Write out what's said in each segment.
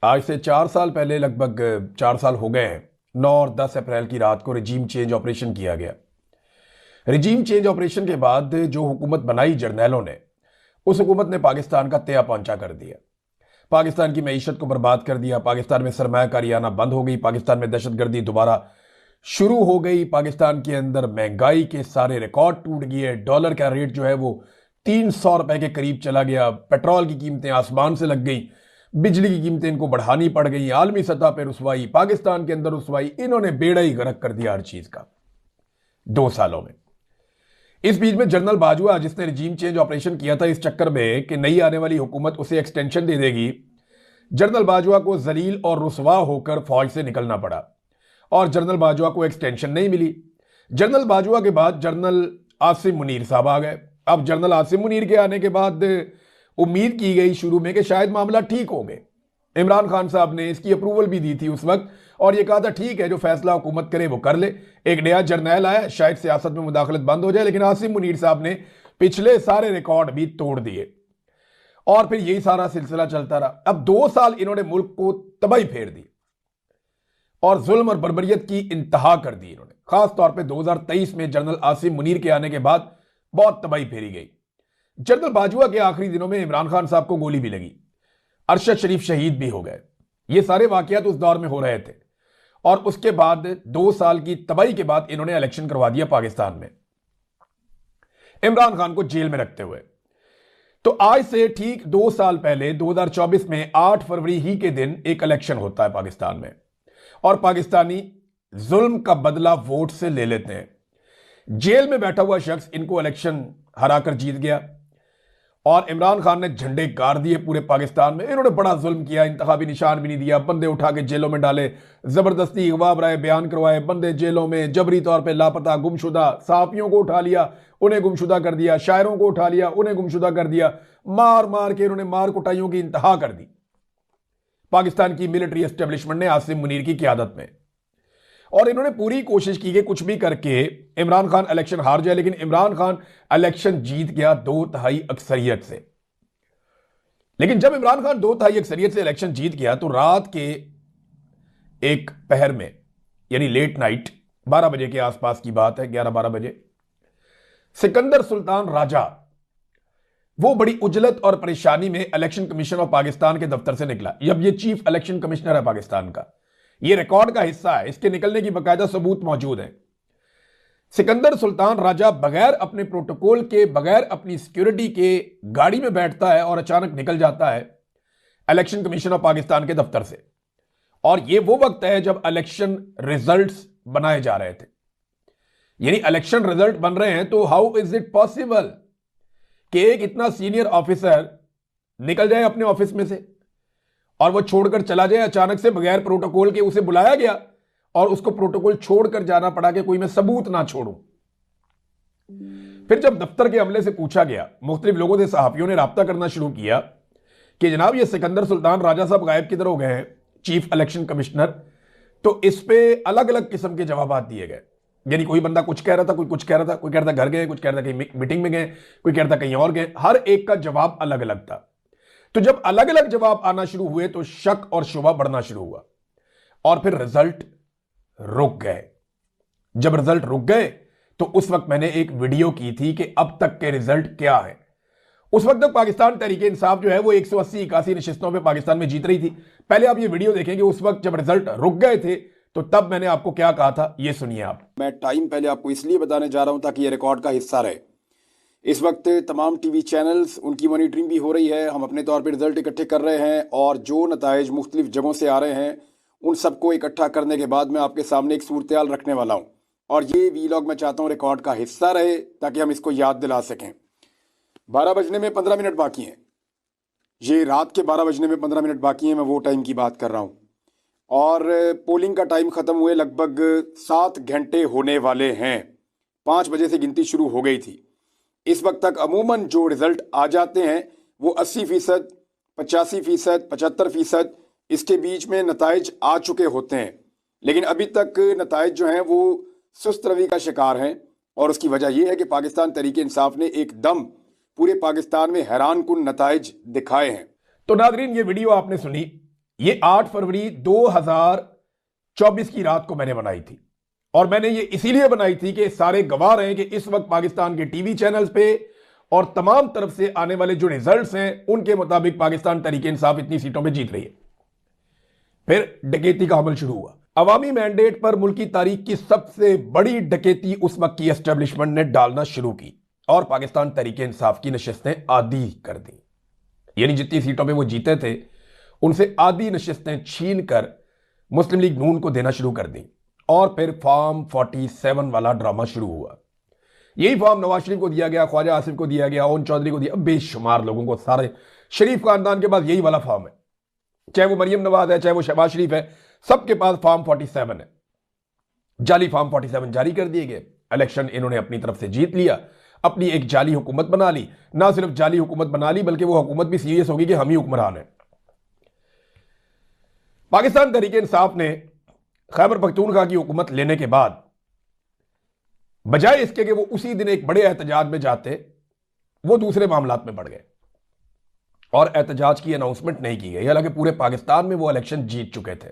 आज से 4 साल पहले, लगभग 4 साल हो गए हैं, 9 और 10 अप्रैल की रात को रिजीम चेंज ऑपरेशन किया गया। रिजीम चेंज ऑपरेशन के बाद जो हुकूमत बनाई जर्नैलों ने, उस हुकूमत ने पाकिस्तान का तया पहुंचा कर दिया। पाकिस्तान की मईशत को बर्बाद कर दिया। पाकिस्तान में सरमायाकारी आना बंद हो गई। पाकिस्तान में दहशतगर्दी दोबारा शुरू हो गई। पाकिस्तान के अंदर महंगाई के सारे रिकॉर्ड टूट गए। डॉलर का रेट जो है वो 300 रुपए के करीब चला गया। पेट्रोल की कीमतें आसमान से लग गई। बिजली की कीमतें इनको बढ़ानी पड़ गई। आलमी सतह पर रुसवाई, पाकिस्तान के अंदर रुसवाई, इन्होंने बेड़ा ही गर्क कर दिया हर चीज का 2 सालों में। इस बीच में जनरल बाजवा, जिसने रिजीम चेंज ऑपरेशन किया था इस चक्कर में कि नई आने वाली हुकूमत उसे एक्सटेंशन दे देगी, जनरल बाजवा को जलील और रुसवा होकर फौज से निकलना पड़ा और जनरल बाजवा को एक्सटेंशन नहीं मिली। जनरल बाजवा के बाद जनरल आसिम मुनीर साहब आ गए। अब जनरल आसिम मुनीर के आने के बाद उम्मीद की गई शुरू में कि शायद मामला ठीक हो गए। इमरान खान साहब ने इसकी अप्रूवल भी दी थी उस वक्त और यह कहा था ठीक है, जो फैसला हुकूमत करे वो कर ले। एक नया जर्नैल आया, शायद सियासत में मुदाखलत बंद हो जाए, लेकिन आसिम मुनीर साहब ने पिछले सारे रिकॉर्ड भी तोड़ दिए और फिर यही सारा सिलसिला चलता रहा। अब 2 साल इन्होंने मुल्क को तबाही फेर दी और जुल्म और बर्बरियत की इंतहा कर दी इन्होंने। खास तौर पे 2023 में जनरल आसिम मुनीर के आने के बाद बहुत तबाही फेरी गई। जनरल बाजवा के आखिरी दिनों में इमरान खान साहब को गोली भी लगी। अरशद शरीफ शहीद भी हो गए। ये सारे वाकयात उस दौर में हो रहे थे और उसके बाद 2 साल की तबाही के बाद इन्होंने इलेक्शन करवा दिया पाकिस्तान में, इमरान खान को जेल में रखते हुए। तो आज से ठीक 2 साल पहले 2024 में 8 फरवरी ही के दिन एक इलेक्शन होता है पाकिस्तान में और पाकिस्तानी जुल्म का बदला वोट से ले लेते हैं। जेल में बैठा हुआ शख्स इनको इलेक्शन हराकर जीत गया और इमरान खान ने झंडे गाड़ दिए पूरे पाकिस्तान में। इन्होंने बड़ा जुल्म किया, इंतखाबी निशान भी नहीं दिया, बंदे उठा के जेलों में डाले, जबरदस्ती अगवा बराए बयान करवाए, बंदे जेलों में जबरी तौर पे लापता, गुमशुदा। सहाफियों को उठा लिया, उन्हें गुमशुदा कर दिया। शायरों को उठा लिया, उन्हें गुमशुदा कर दिया। मार मार के इन्होंने मार कुटाइयों की इंतहा कर दी पाकिस्तान की मिलिट्री एस्टेब्लिशमेंट ने आसिम मुनीर की क़यादत में। और इन्होंने पूरी कोशिश की कि कुछ भी करके इमरान खान इलेक्शन हार जाए, लेकिन इमरान खान इलेक्शन जीत गया 2/3 अक्सरियत से। लेकिन जब इमरान खान 2/3 अक्सरियत से इलेक्शन जीत गया तो रात के एक पहर में, यानी लेट नाइट 12 बजे के आसपास की बात है, 11-12 बजे, सिकंदर सुल्तान राजा वो बड़ी उजलत और परेशानी में इलेक्शन कमीशन ऑफ पाकिस्तान के दफ्तर से निकला। अब ये चीफ इलेक्शन कमिश्नर है पाकिस्तान का, ये रिकॉर्ड का हिस्सा है, इसके निकलने की बाकायदा सबूत मौजूद है। सिकंदर सुल्तान राजा बगैर अपने प्रोटोकॉल के, बगैर अपनी सिक्योरिटी के गाड़ी में बैठता है और अचानक निकल जाता है इलेक्शन कमीशन ऑफ पाकिस्तान के दफ्तर से। और यह वो वक्त है जब इलेक्शन रिजल्ट्स बनाए जा रहे थे, यानी इलेक्शन रिजल्ट बन रहे हैं। तो हाउ इज इट पॉसिबल कि एक इतना सीनियर ऑफिसर निकल जाए अपने ऑफिस में से और वो छोड़कर चला जाए अचानक से, बगैर प्रोटोकॉल के? उसे बुलाया गया और उसको प्रोटोकॉल छोड़कर जाना पड़ा कि कोई मैं सबूत ना छोड़ूं। फिर जब दफ्तर के अमले से पूछा गया, मुख्तलिफ लोगों से, सहाफियों ने राब्ता करना शुरू किया कि जनाब ये सिकंदर सुल्तान राजा साहब गायब किधर हो गए हैं, चीफ इलेक्शन कमिश्नर। तो इस पे अलग अलग किस्म के जवाब दिए गए। यानी कोई बंदा कुछ कह रहा था, कोई कुछ कह रहा था, कोई कह रहा था घर गए, कुछ कह रहा था कहीं मीटिंग में गए, कोई कह रहा था कहीं और गए। हर एक का जवाब अलग अलग था। तो जब अलग अलग जवाब आना शुरू हुए तो शक और शुबा बढ़ना शुरू हुआ और फिर रिजल्ट रुक गए। जब रिजल्ट रुक गए तो उस वक्त मैंने एक वीडियो की थी कि अब तक के रिजल्ट क्या है। उस वक्त तक पाकिस्तान तहरीक इंसाफ जो है वो 180-81 नशिस्तों पे पाकिस्तान में जीत रही थी। पहले आप ये वीडियो देखेंगे, उस वक्त जब रिजल्ट रुक गए थे तो तब मैंने आपको क्या कहा था, ये सुनिए आप। मैं टाइम पहले आपको इसलिए बताने जा रहा हूं ताकि ये रिकॉर्ड का हिस्सा रहे। इस वक्त तमाम टीवी चैनल्स, उनकी मॉनिटरिंग भी हो रही है। हम अपने तौर पर रिजल्ट इकट्ठे कर रहे हैं और जो नताइज मुख्तलिफ जगहों से आ रहे हैं उन सबको इकट्ठा करने के बाद मैं आपके सामने एक सूरत हाल रखने वाला हूं। और ये वीलॉग मैं चाहता हूं रिकॉर्ड का हिस्सा रहे ताकि हम इसको याद दिला सकें। 12 बजने में 15 मिनट बाकी हैं। ये रात के 12 बजने में 15 मिनट बाकी हैं। मैं वो टाइम की बात कर रहा हूँ और पोलिंग का टाइम ख़त्म हुए लगभग 7 घंटे होने वाले हैं। 5 बजे से गिनती शुरू हो गई थी। इस वक्त तक अमूमन जो रिजल्ट आ जाते हैं वो 80%, 85%, 75% इसके बीच में नताइज आ चुके होते हैं। लेकिन अभी तक नताइज जो हैं वो सुस्त रवि का शिकार हैं और उसकी वजह यह है कि पाकिस्तान तहरीक इंसाफ ने एकदम पूरे पाकिस्तान में हैरान कुन नताइज दिखाए हैं। तो नादरीन, ये वीडियो आपने सुनी, ये 8 फरवरी 2024 की रात को मैंने बनाई थी, और मैंने ये इसीलिए बनाई थी कि सारे गवाह रहे कि इस वक्त पाकिस्तान के टीवी चैनल्स पे और तमाम तरफ से आने वाले जो रिजल्ट्स हैं उनके मुताबिक पाकिस्तान तहरीक इंसाफ इतनी सीटों पे जीत रही है। फिर डकैती का अमल शुरू हुआ। अवामी मैंडेट पर मुल्की तारीख की सबसे बड़ी डकैती उस वक्त की एस्टेब्लिशमेंट ने डालना शुरू की और पाकिस्तान तहरीक इंसाफ की नशिस्तें आधी कर दी। यानी जितनी सीटों पे वो जीते थे उनसे आधी नशिस्तें छीन कर मुस्लिम लीग नून को देना शुरू कर दी, और फिर फॉर्म 47 वाला ड्रामा शुरू हुआ। यही फॉर्म नवाज शरीफ को दिया गया, ख्वाजा आसिफ को दिया गया, ओन चौधरी को दिया, बेशुमार लोगों को, सारे शरीफ खानदान के पास यही वाला फॉर्म है, चाहे वो मरियम नवाज है, चाहे वो शहबाज शरीफ है, सबके पास फॉर्म 47 है। जाली फॉर्म 47 जारी कर दिए गए। इलेक्शन इन्होंने अपनी तरफ से जीत लिया, अपनी एक जाली हुकूमत बना ली। ना सिर्फ जाली हुकूमत बना ली बल्कि वो हुकूमत भी सीरियस होगी कि हम ही हुक्मरान हैं। पाकिस्तान तहरीक इंसाफ ने खैबर पख्तूनख्वा की हुकूमत लेने के बाद बजाय इसके कि वो उसी दिन एक बड़े एहतजाज में जाते, वो दूसरे मामलात में बढ़ गए और एहतजाज की अनाउंसमेंट नहीं की गई। हालांकि पूरे पाकिस्तान में वो इलेक्शन जीत चुके थे,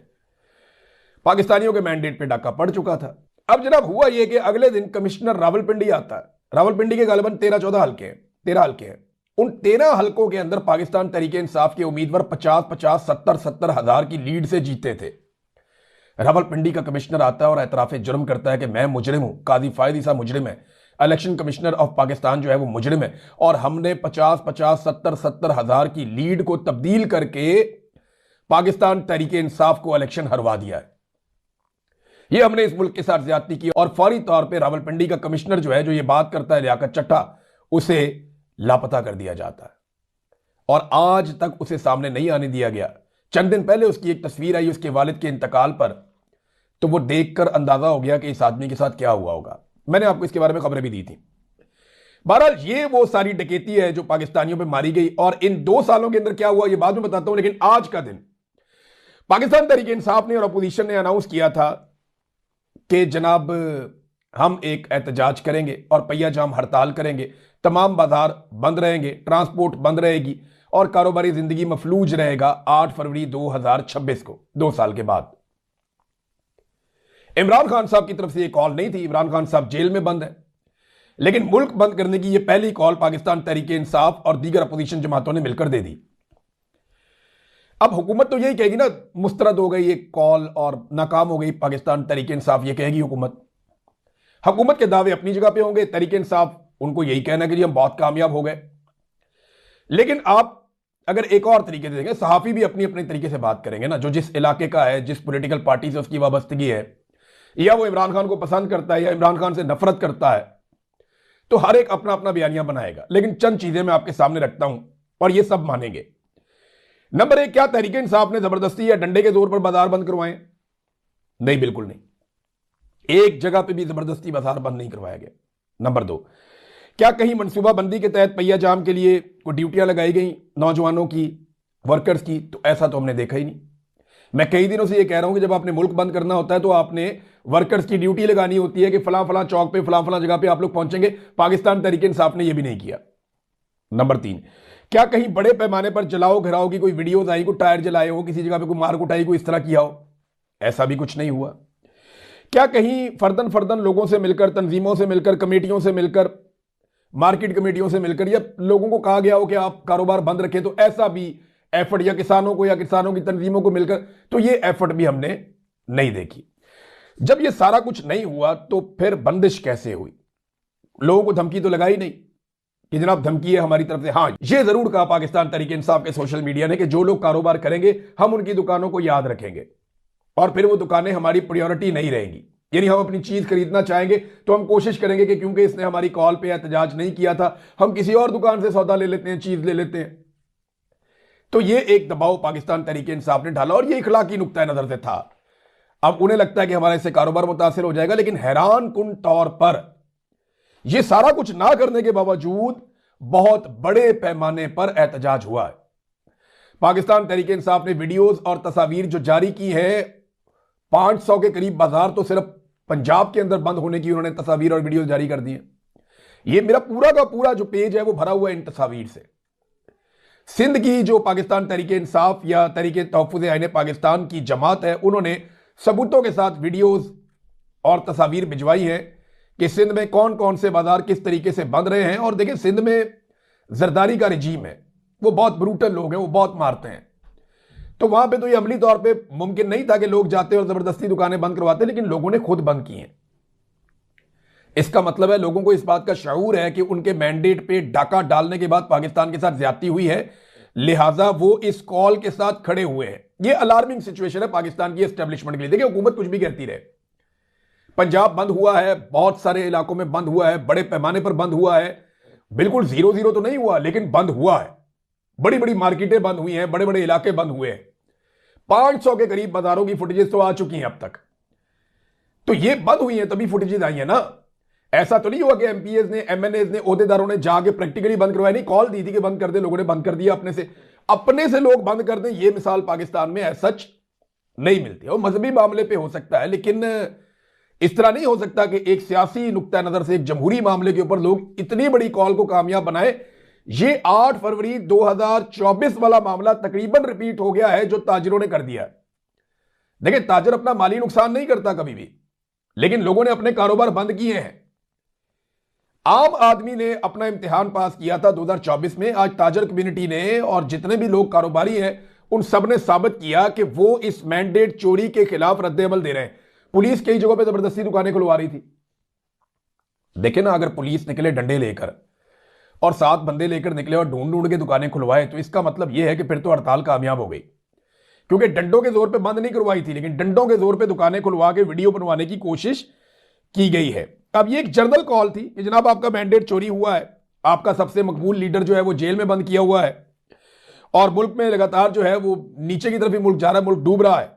पाकिस्तानियों के मैंडेट पे डाका पड़ चुका था। अब जनाब हुआ यह कि अगले दिन कमिश्नर रावलपिंडी आता है। रावलपिंडी के गालिबन 13-14 हल्के हैं, 13 हल्के हैं। उन 13 हल्कों के अंदर पाकिस्तान तहरीक इंसाफ के उम्मीदवार 50-50, 70-70 हजार की लीड से जीते थे। रावलपिंडी का कमिश्नर आता है और एतराफ जुर्म करता है कि मैं मुजरिम हूं, काजी फायद ईसा मुजरिम है, इलेक्शन कमिश्नर ऑफ पाकिस्तान जो है वो मुजरिम है, और हमने 50-50, 70-70 हजार की लीड को तब्दील करके पाकिस्तान तहरीक इंसाफ को इलेक्शन हरवा दिया है। ये हमने इस मुल्क के साथ ज्यादती की। और फौरी तौर पे रावलपिंडी का कमिश्नर जो है, जो ये बात करता है, लियाकत चट्टा, उसे लापता कर दिया जाता है और आज तक उसे सामने नहीं आने दिया गया। चंद दिन पहले उसकी एक तस्वीर आई उसके वालिद के इंतकाल पर, तो वो देखकर अंदाजा हो गया कि इस आदमी के साथ क्या हुआ होगा। मैंने आपको इसके बारे में खबरें भी दी थी। बहरहाल ये वो सारी डकैती है जो पाकिस्तानियों पे मारी गई, और इन 2 सालों के अंदर क्या हुआ ये बाद में बताता हूं। लेकिन आज का दिन पाकिस्तान तहरीक इंसाफ ने और अपोजिशन ने अनाउंस किया था कि जनाब हम एक एहतजाज करेंगे और पहिया जाम हड़ताल करेंगे, तमाम बाजार बंद रहेंगे, ट्रांसपोर्ट बंद रहेगी और कारोबारी जिंदगी मफलूज रहेगा 8 फरवरी 2026 को, 2 साल के बाद। इमरान खान साहब की तरफ से यह कॉल नहीं थी, इमरान खान साहब जेल में बंद है, लेकिन मुल्क बंद करने की यह पहली कॉल पाकिस्तान तहरीक इंसाफ और दीगर अपोजिशन जमातों ने मिलकर दे दी। अब हुकूमत तो यही कहेगी ना, मुस्तरद हो गई ये कॉल और नाकाम हो गई पाकिस्तान तहरीक इंसाफ, ये कहेगी हुकूमत। हुकूमत के दावे अपनी जगह पे होंगे, तहरीक इंसाफ उनको यही कहना कि जी हम बहुत कामयाब हो गए। लेकिन आप अगर एक और तरीके से देखें, सहाफी भी अपनी अपने तरीके से बात करेंगे ना, जो जिस इलाके का है, जिस पॉलिटिकल पार्टी से उसकी वाबस्तगी है, या वो इमरान खान को पसंद करता है या इमरान खान से नफरत करता है, तो हर एक अपना अपना बयानिया बनाएगा। लेकिन चंद चीजें मैं आपके सामने रखता हूं और ये सब मानेंगे। नंबर 1, क्या तहरीक इंसाफ ने जबरदस्ती या डंडे के जोर पर बाजार बंद करवाए? नहीं, बिल्कुल नहीं। एक जगह पे भी जबरदस्ती बाजार बंद नहीं करवाया गया। नंबर 2, क्या कहीं मनसूबाबंदी के तहत पहिया जाम के लिए कोई ड्यूटियां लगाई गई नौजवानों की, वर्कर्स की? तो ऐसा तो हमने देखा ही नहीं। मैं कई दिनों से ये कह रहा हूं कि जब आपने मुल्क बंद करना होता है तो आपने वर्कर्स की ड्यूटी लगानी होती है कि फलां फलां चौक पे, फलां फलां जगह पे आप लोग पहुंचेंगे। पाकिस्तान तहरीक इंसाफ ने यह भी नहीं किया। नंबर 3, क्या कहीं बड़े पैमाने पर जलाओ घराओ की कोई वीडियोज आई, कोई टायर जलाए हो, किसी जगह पे कोई मार कुटाई, कोई इस तरह किया हो? ऐसा भी कुछ नहीं हुआ। क्या कहीं फर्दन फर्दन लोगों से मिलकर, तंजीमों से मिलकर, कमेटियों से मिलकर, मार्केट कमेटियों से मिलकर या लोगों को कहा गया हो कि आप कारोबार बंद रखें? तो ऐसा भी एफर्ट, या किसानों को या किसानों की तंजीमों को मिलकर, तो ये एफर्ट भी हमने नहीं देखी। जब ये सारा कुछ नहीं हुआ तो फिर बंदिश कैसे हुई? लोगों को धमकी तो लगाई नहीं कि जनाब धमकी है हमारी तरफ से। हां, ये जरूर कहा पाकिस्तान तहरीक इंसाफ के सोशल मीडिया ने कि जो लोग कारोबार करेंगे हम उनकी दुकानों को याद रखेंगे और फिर वो दुकानें हमारी प्रायोरिटी नहीं रहेंगी। यानी हम अपनी चीज खरीदना चाहेंगे तो हम कोशिश करेंगे कि क्योंकि इसने हमारी कॉल पे एहतजाज नहीं किया था, हम किसी और दुकान से सौदा ले लेते हैं, चीज ले लेते हैं। तो ये एक दबाव पाकिस्तान तहरीक इंसाफ ने डाला और ये इखलाकी नुक्ता नजर से था। अब उन्हें लगता है कि हमारा इससे कारोबार मुतासिर हो जाएगा, लेकिन हैरान कुन तौर पर यह सारा कुछ ना करने के बावजूद बहुत बड़े पैमाने पर एहतजाज हुआ है। पाकिस्तान तहरीक इंसाफ ने वीडियोज और तस्वीर जो जारी की है, 500 के करीब बाजार तो सिर्फ पंजाब के अंदर बंद होने की उन्होंने तस्वीर और वीडियो जारी कर दी है। ये मेरा पूरा का पूरा जो पेज है वो भरा हुआ है इन तस्वीर से। सिंध की जो पाकिस्तान तहरीक इंसाफ या तहरीक तहफ़्फ़ुज़ आईन पाकिस्तान की जमात है, उन्होंने सबूतों के साथ वीडियोस और तस्वीर भिजवाई है कि सिंध में कौन कौन से बाजार किस तरीके से बंद रहे हैं। और देखिए, सिंध में जरदारी का रिजीम है, वो बहुत ब्रूटल लोग हैं, वो बहुत मारते हैं। तो वहां पे तो ये अमली तौर पे मुमकिन नहीं था कि लोग जाते और जबरदस्ती दुकानें बंद करवाते, लेकिन लोगों ने खुद बंद की हैं। इसका मतलब है लोगों को इस बात का शऊर है कि उनके मैंडेट पे डाका डालने के बाद पाकिस्तान के साथ ज्यादती हुई है, लिहाजा वो इस कॉल के साथ खड़े हुए हैं। ये अलार्मिंग सिचुएशन है पाकिस्तान की एस्टेब्लिशमेंट के लिए। देखिए, हुकूमत कुछ भी कहती रहे, पंजाब बंद हुआ है, बहुत सारे इलाकों में बंद हुआ है, बड़े पैमाने पर बंद हुआ है, बिल्कुल 0-0 तो नहीं हुआ, लेकिन बंद हुआ है। बड़ी बड़ी मार्केटें बंद हुई हैं, बड़े बड़े इलाके बंद हुए हैं। 500 के करीब बाजारों की फुटेजेस तो आ चुकी हैं अब तक। तो ये बंद हुई हैं तभी फुटेजेस आई हैं ना। ऐसा तो नहीं हुआ कि एमपीएस ने, एमएनएस ने, ओहदेदारों ने जाके प्रैक्टिकली बंद करवाया। नहीं, कॉल दी थी कि बंद कर दे, लोगों ने बंद कर दिया अपने से लोग बंद कर दें। ये मिसाल पाकिस्तान में सच नहीं मिलती। और मजहबी मामले पे हो सकता है, लेकिन इस तरह नहीं हो सकता कि एक सियासी नुक्ता नजर से एक जमहूरी मामले के ऊपर लोग इतनी बड़ी कॉल को कामयाब बनाए। ये 8 फरवरी 2024 वाला मामला तकरीबन रिपीट हो गया है जो ताजिरों ने कर दिया है। देखिए, ताजिर अपना माली नुकसान नहीं करता कभी भी, लेकिन लोगों ने अपने कारोबार बंद किए हैं। आम आदमी ने अपना इम्तिहान पास किया था 2024 में। आज ताजर कम्युनिटी ने और जितने भी लोग कारोबारी हैं, उन सब ने साबित किया कि वो इस मैंडेट चोरी के खिलाफ रद्द-ए-अमल दे रहे हैं। पुलिस कई जगहों पे जबरदस्ती दुकानें खुलवा रही थी। देखे ना, अगर पुलिस निकले डंडे लेकर और 7 बंदे लेकर निकले और ढूंढ ढूंढ के दुकानें खुलवाए, तो इसका मतलब यह है कि फिर तो हड़ताल कामयाब हो गई, क्योंकि डंडों के जोर पे बंद नहीं करवाई थी, लेकिन डंडों के जोर पे दुकानें खुलवा के वीडियो बनवाने की कोशिश की गई है। अब ये एक जर्नल कॉल थी कि जनाब आपका मैंडेट चोरी हुआ है, आपका सबसे मकबूल लीडर जो है वो जेल में बंद किया हुआ है, और मुल्क में लगातार जो है वो नीचे की तरफ ही मुल्क जा रहा है, मुल्क डूब रहा है,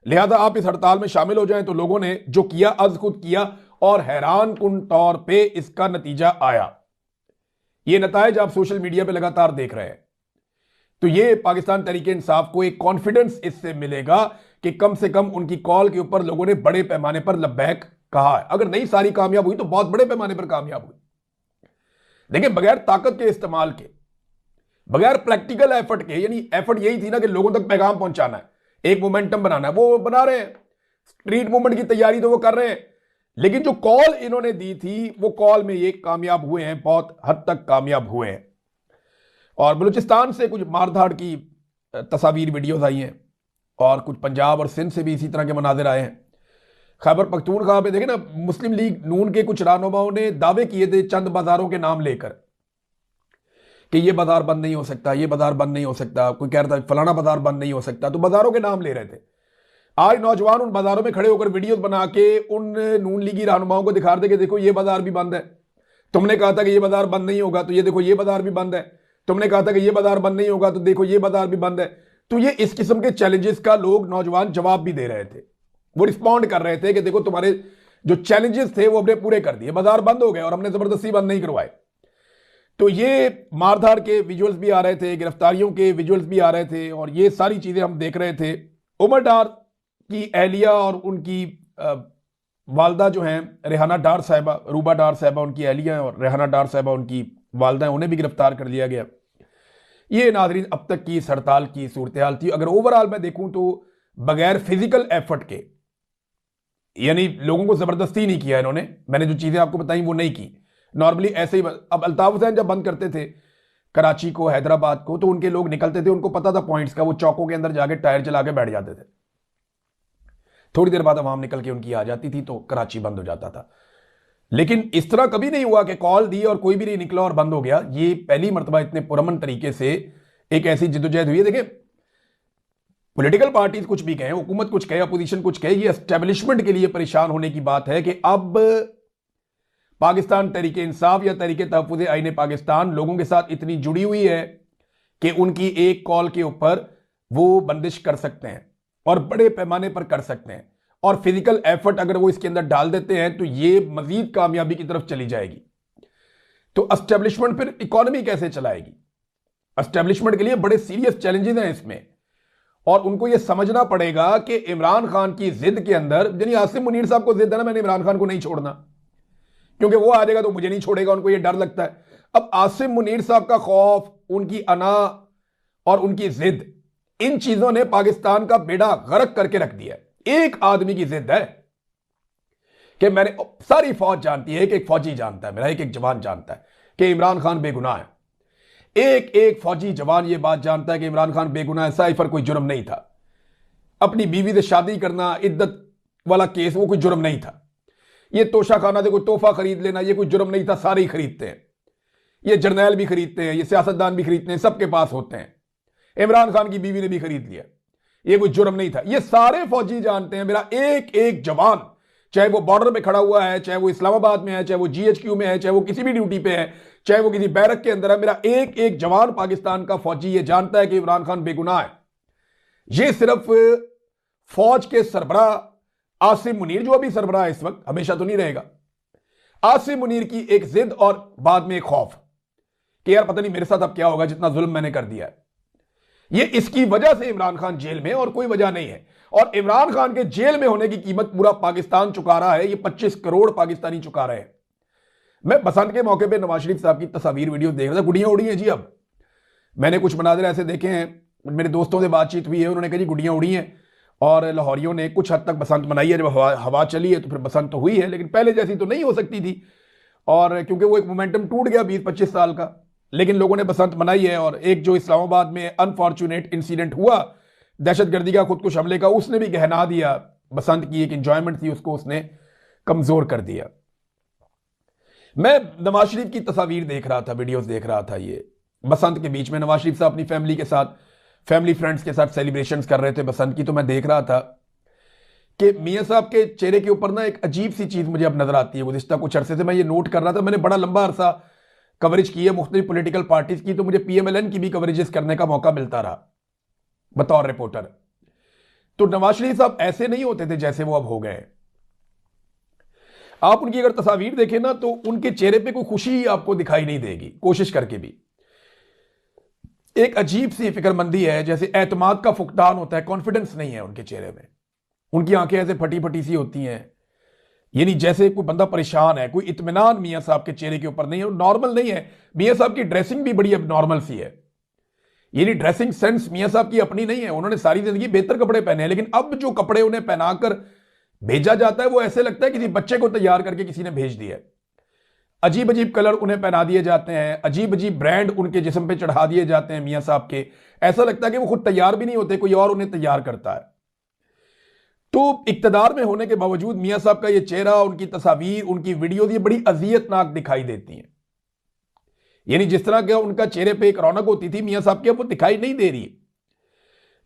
लिहाजा आप इस हड़ताल में शामिल हो जाएं। तो लोगों ने जो किया अज खुद किया, और हैरान कुन तौर पे इसका नतीजा आया। ये नतायज आप सोशल मीडिया पे लगातार देख रहे हैं। तो ये पाकिस्तान तहरीक इंसाफ को एक कॉन्फिडेंस इससे मिलेगा कि कम से कम उनकी कॉल के ऊपर लोगों ने बड़े पैमाने पर लब्बैक कहा है। अगर नहीं सारी कामयाब हुई तो बहुत बड़े पैमाने पर कामयाब हुई। देखिए, बगैर ताकत के इस्तेमाल के, बगैर प्रैक्टिकल एफर्ट के, यानी एफर्ट यही थी ना कि लोगों तक पैगाम पहुंचाना है, एक मोमेंटम बनाना है, वो बना रहे हैं। स्ट्रीट मूवमेंट की तैयारी तो वो कर रहे हैं, लेकिन जो कॉल इन्होंने दी थी वो कॉल में ये कामयाब हुए हैं, बहुत हद तक कामयाब हुए हैं। और बलूचिस्तान से कुछ मारधाड़ की तस्वीर वीडियोस आई हैं, और कुछ पंजाब और सिंध से भी इसी तरह के मनाजिर आए हैं। खैबर पख्तूनख्वा में देखे ना, मुस्लिम लीग नून के कुछ रहनुमाओं ने दावे किए थे चंद बाजारों के नाम लेकर कि ये बाजार बंद नहीं हो सकता, ये बाजार बंद नहीं हो सकता। कोई कह रहा था फलाना बाजार बंद नहीं हो सकता, तो बाजारों के नाम ले रहे थे। आज नौजवान उन बाजारों में खड़े होकर वीडियोस बना के उन नून लीगी रहनुमाओं को दिखा रहे थे कि देखो ये बाजार भी बंद है, तुमने कहा था कि ये बाजार बंद नहीं होगा, तो ये देखो ये बाजार भी बंद है, तुमने कहा था कि ये बाजार बंद नहीं होगा, तो देखो ये बाजार भी बंद है। तो ये इस किस्म के चैलेंजेस का लोग नौजवान जवाब भी दे रहे थे, वो रिस्पॉन्ड कर रहे थे कि देखो तुम्हारे जो चैलेंजेस थे वो हमने पूरे कर दिए, बाजार बंद हो गए और हमने जबरदस्ती बंद नहीं करवाए। तो ये मारधाड़ के विजुअल्स भी आ रहे थे, गिरफ्तारियों के विजुअल्स भी आ रहे थे, और ये सारी चीजें हम देख रहे थे। उमर डार की अहलिया और उनकी वालदा जो हैं रेहाना डार साहिबा, रूबा डार साहिबा उनकी अहलिया, और रेहाना डार साहिबा उनकी वालदा, उन्हें भी गिरफ्तार कर लिया गया। ये नाज़रीन अब तक की इस हड़ताल की सूरत हाल थी। अगर ओवरऑल मैं देखूं तो बगैर फिजिकल एफर्ट के, यानी लोगों को जबरदस्ती नहीं किया इन्होंने, मैंने जो चीजें आपको बताई वो नहीं की, नॉर्मली ऐसे ही। अब अल्ताफ हुसैन जब बंद करते थे कराची को, हैदराबाद को, तो उनके लोग निकलते थे, उनको पता था पॉइंट्स का, वो चौकों के अंदर जाके टायर चला के बैठ जाते थे, थोड़ी देर बाद आवाम निकल के उनकी आ जाती थी, तो कराची बंद हो जाता था। लेकिन इस तरह कभी नहीं हुआ कि कॉल दी और कोई भी नहीं निकला और बंद हो गया। ये पहली मरतबा इतने पुरअमन तरीके से एक ऐसी जिद्दोजहद हुई है। देखिए, पॉलिटिकल पार्टीज कुछ भी कहें, हुकूमत कुछ कहे, अपोजिशन कुछ कहे, ये एस्टेब्लिशमेंट के लिए परेशान होने की बात है कि अब पाकिस्तान तहरीक इंसाफ या तहरीक तहफ़्फ़ुज़ आईन पाकिस्तान लोगों के साथ इतनी जुड़ी हुई है कि उनकी एक कॉल के ऊपर वो बंदिश कर सकते हैं और बड़े पैमाने पर कर सकते हैं, और फिजिकल एफर्ट अगर वो इसके अंदर डाल देते हैं तो ये मजीद कामयाबी की तरफ चली जाएगी। तो एस्टेब्लिशमेंट फिर इकोनॉमी कैसे चलाएगी? एस्टेब्लिशमेंट के लिए बड़े सीरियस चैलेंजेस हैं इसमें, और उनको ये समझना पड़ेगा कि इमरान खान की जिद के अंदर, यानी आसिम मुनीर साहब को जिद है ना, मैंने इमरान खान को नहीं छोड़ना, क्योंकि वो आ जाएगा तो मुझे नहीं छोड़ेगा, उनको ये डर लगता है। अब आसिम मुनीर साहब का खौफ, उनकी अना, और उनकी जिद, इन चीजों ने पाकिस्तान का बेड़ा गर्क करके रख दिया। एक आदमी की जिद है कि मैंने, सारी फौज जानती है, एक फौजी जानता है, मेरा एक जवान जानता है कि इमरान खान बेगुनाह है। एक फौजी जवान ये बात जानता है कि इमरान खान बेगुनाह है, साइफर कोई जुर्म नहीं था, अपनी बीवी से शादी करना, इद्दत वाला केस, वो कोई जुर्म नहीं था, ये तोशा खाना से कोई तोहफा खरीद लेना, ये कोई जुर्म नहीं था, सारे ही खरीदते हैं, ये जर्नैल भी खरीदते हैं, ये सियासतदान भी खरीदते हैं, सबके पास होते हैं, इमरान खान की बीवी ने भी खरीद लिया, ये कोई जुर्म नहीं था। ये सारे फौजी जानते हैं, मेरा एक जवान, चाहे वो बॉर्डर पे खड़ा हुआ है, चाहे वो इस्लामाबाद में है, चाहे वो GHQ में है, चाहे वो किसी भी ड्यूटी पे है, चाहे वो किसी बैरक के अंदर है, मेरा एक जवान पाकिस्तान का फौजी ये जानता है कि इमरान खान बेगुनाह है। ये सिर्फ फौज के सरबराह आसिम मुनीर, जो अभी सरबराह है इस वक्त, हमेशा तो नहीं रहेगा, आसिम मुनीर की एक जिद और बाद में एक खौफ कि यार पता नहीं मेरे साथ अब क्या होगा, जितना जुल्म मैंने कर दिया है। ये इसकी वजह से इमरान खान जेल में, और कोई वजह नहीं है। और इमरान खान के जेल में होने की कीमत पूरा पाकिस्तान चुका रहा है, ये 25 करोड़ पाकिस्तानी चुका रहे हैं। मैं बसंत के मौके पे नवाज शरीफ साहब की तस्वीर वीडियो देख रहा था, गुड़ियां उड़ी हैं जी। अब मैंने कुछ मनाजिर ऐसे देखे हैं, मेरे दोस्तों से बातचीत हुई है, उन्होंने कहा जी गुड़ियां उड़ी हैं, और लाहौरियों ने कुछ हद तक बसंत मनाई है, जब हवा चली है तो फिर बसंत तो हुई है, लेकिन पहले जैसी तो नहीं हो सकती थी, और क्योंकि वो एक मोमेंटम टूट गया 20-25 साल का, लेकिन लोगों ने बसंत मनाई है। और एक जो इस्लामाबाद में अनफॉर्चुनेट इंसिडेंट हुआ दहशतगर्दी का, खुदकुश हमले का, उसने भी गहना दिया, बसंत की एक इंजॉयमेंट थी उसको उसने कमजोर कर दिया। मैं नवाज शरीफ की तस्वीर देख रहा था, वीडियोस देख रहा था, ये बसंत के बीच में नवाज शरीफ साहब अपनी फैमिली के साथ, फैमिली फ्रेंड्स के साथ सेलिब्रेशंस कर रहे थे बसंत की। तो मैं देख रहा था कि मियां साहब के चेहरे के ऊपर ना एक अजीब सी चीज मुझे अब नजर आती है। गुज़िश्ता कुछ अरसे से मैं ये नोट कर रहा था, मैंने बड़ा लंबा अरसा कवरेज की है मुख्तलिफ पॉलिटिकल पार्टीज की, तो मुझे PMLN की भी कवरेजेस करने का मौका मिलता रहा बतौर रिपोर्टर। तो नवाज शरीफ साहब ऐसे नहीं होते थे जैसे वो अब हो गए। आप उनकी अगर तस्वीर देखें ना, तो उनके चेहरे पे कोई खुशी आपको दिखाई नहीं देगी, कोशिश करके भी। एक अजीब सी फिक्रमंदी है, जैसे एतमाद का फुकदान होता है, कॉन्फिडेंस नहीं है उनके चेहरे में। उनकी आंखें ऐसे फटी फटी सी होती हैं, यानी जैसे कोई बंदा परेशान है, कोई इत्मीनान मियां साहब के चेहरे के ऊपर नहीं है, नॉर्मल नहीं है। मियां साहब की ड्रेसिंग भी बड़ी अब नॉर्मल सी है, यानी ड्रेसिंग सेंस मियां साहब की अपनी नहीं है, उन्होंने सारी जिंदगी बेहतर कपड़े पहने हैं, लेकिन अब जो कपड़े उन्हें पहनाकर भेजा जाता है वो ऐसे लगता है किसी बच्चे को तैयार करके किसी ने भेज दिया है। अजीब अजीब कलर उन्हें पहना दिए जाते हैं, अजीब अजीब ब्रांड उनके जिस्म पे चढ़ा दिए जाते हैं मियां साहब के, ऐसा लगता है कि वो खुद तैयार भी नहीं होते, कोई और उन्हें तैयार करता है। तो इक्तदार में होने के बावजूद मियां साहब का ये चेहरा, उनकी तस्वीर, उनकी वीडियो, ये बड़ी अजियतनाक दिखाई देती हैं। यानी जिस तरह का उनका चेहरे पे एक रौनक होती थी मियां साहब की, अब वो दिखाई नहीं दे रही।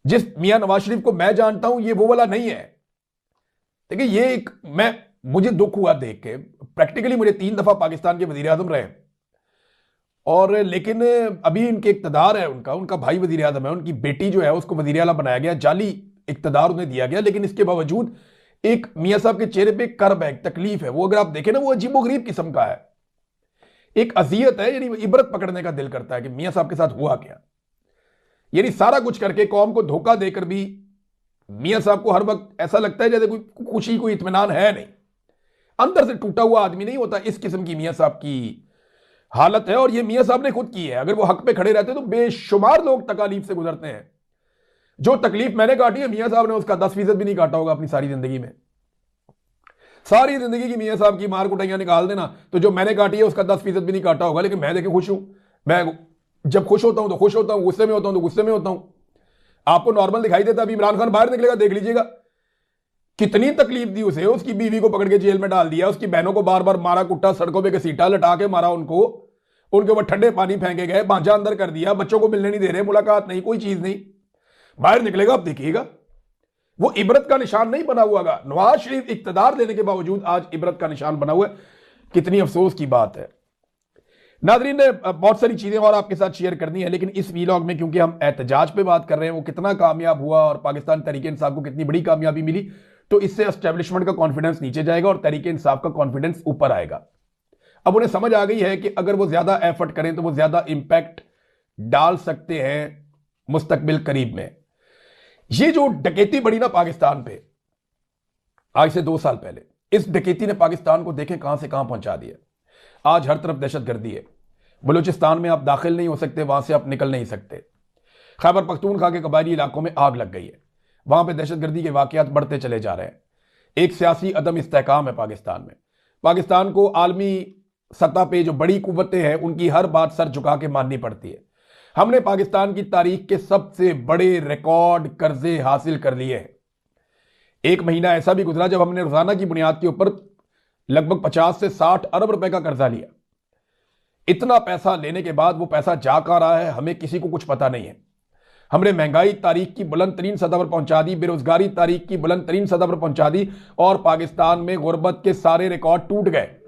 जिस मियां नवाज शरीफ को मैं जानता हूं ये वो वाला नहीं है। देखिए ये एक, मुझे दुख हुआ देख के, प्रैक्टिकली मुझे 3 दफा पाकिस्तान के वजीर आजम रहे, और लेकिन अभी इनके इक्तदार है, उनका भाई वजीर आजम है, उनकी बेटी जो है उसको वजीर आला बनाया गया, जाली इक्तदार उन्हें दिया गया, लेकिन इसके बावजूद एक मियां साहब के चेहरे पे कर्ब है, तकलीफ है, वो अगर आप देखें ना वो अजीबोगरीब किस्म का है, एक अजियत है, यानी इबरत पकड़ने का दिल करता है कि मियां साहब के साथ हुआ क्या। यानी सारा कुछ करके, कौम को धोखा देकर भी मियां साहब को हर वक्त ऐसा लगता है जैसे कोई खुशी, कोई इत्मीनान है नहीं, अंदर से टूटा हुआ आदमी नहीं होता। इस किस्म की मियां साहब की हालत है, और ये मियां साहब ने खुद की है। अगर वो हक पे खड़े रहते तो बेशुमार लोग तकालीफ से गुजरते हैं। जो तकलीफ मैंने काटी है मियां साहब ने उसका 10% भी नहीं काटा होगा अपनी सारी जिंदगी में। सारी जिंदगी की मियां साहब की मार कुटाइयां निकाल देना, तो जो मैंने काटी है उसका 10% भी नहीं काटा होगा। लेकिन मैं देखे खुश हूं, मैं जब खुश होता हूं तो खुश होता हूं, गुस्से में होता हूं तो गुस्से में होता हूं। आपको नॉर्मल दिखाई देता, अभी इमरान खान बाहर निकलेगा, देख लीजिएगा कितनी तकलीफ दी उसे, उसकी बीवी को पकड़ के जेल में डाल दिया, उसकी बहनों को बार बार मारा कुटा, सड़कों पे घसीटा, लटा के मारा उनको, उनके ऊपर ठंडे पानी फेंके गए, भांजा अंदर कर दिया, बच्चों को मिलने नहीं दे रहे, मुलाकात नहीं, कोई चीज नहीं। बाहर निकलेगा, आप देखिएगा वो इबरत का निशान नहीं बना हुआ। नवाज शरीफ इक्तदार लेने के बावजूद आज इबरत का निशान बना हुआ है, कितनी अफसोस की बात है। नादरीन ने बहुत सारी चीजें और आपके साथ शेयर करनी है, लेकिन इस वीलॉग में क्योंकि हम एहतजाज पे बात कर रहे हैं, वो कितना कामयाब हुआ और पाकिस्तान तहरीक इंसाफ को कितनी बड़ी कामयाबी मिली, तो इससे एस्टेब्लिशमेंट का कॉन्फिडेंस नीचे जाएगा और तहरीक इंसाफ का कॉन्फिडेंस ऊपर आएगा। अब उन्हें समझ आ गई है कि अगर वो ज्यादा एफर्ट करें तो वो ज्यादा इंपैक्ट डाल सकते हैं मुस्तकबिल करीब में। ये जो डकैती बढ़ी ना पाकिस्तान पे आज से 2 साल पहले, इस डकैती ने पाकिस्तान को देखें कहां से कहां पहुंचा दिया। आज हर तरफ दहशतगर्दी है, बलूचिस्तान में आप दाखिल नहीं हो सकते, वहां से आप निकल नहीं सकते। खैबर पख्तूनख्वा के कबायली इलाकों में आग लग गई है। वहां पर दहशतगर्दी के वाकयात बढ़ते चले जा रहे हैं। एक सियासी अदम इस्तेहकाम है पाकिस्तान में। पाकिस्तान को आलमी सतह पे जो बड़ी कुव्वतें हैं उनकी हर बात सर झुका के माननी पड़ती है। हमने पाकिस्तान की तारीख के सबसे बड़े रिकॉर्ड कर्जे हासिल कर लिए हैं। एक महीना ऐसा भी गुजरा जब हमने रोजाना की बुनियाद के ऊपर लगभग 50 से 60 अरब रुपए का कर्जा लिया। इतना पैसा लेने के बाद वो पैसा जा कहां रहा है हमें किसी को कुछ पता नहीं है। हमने महंगाई तारीख की बुलंद तरीन सतह पर पहुंचा दी, बेरोजगारी तारीख की बुलंद तरीन सतह पर पहुंचा दी और पाकिस्तान में गुर्बत के सारे रिकॉर्ड टूट गए।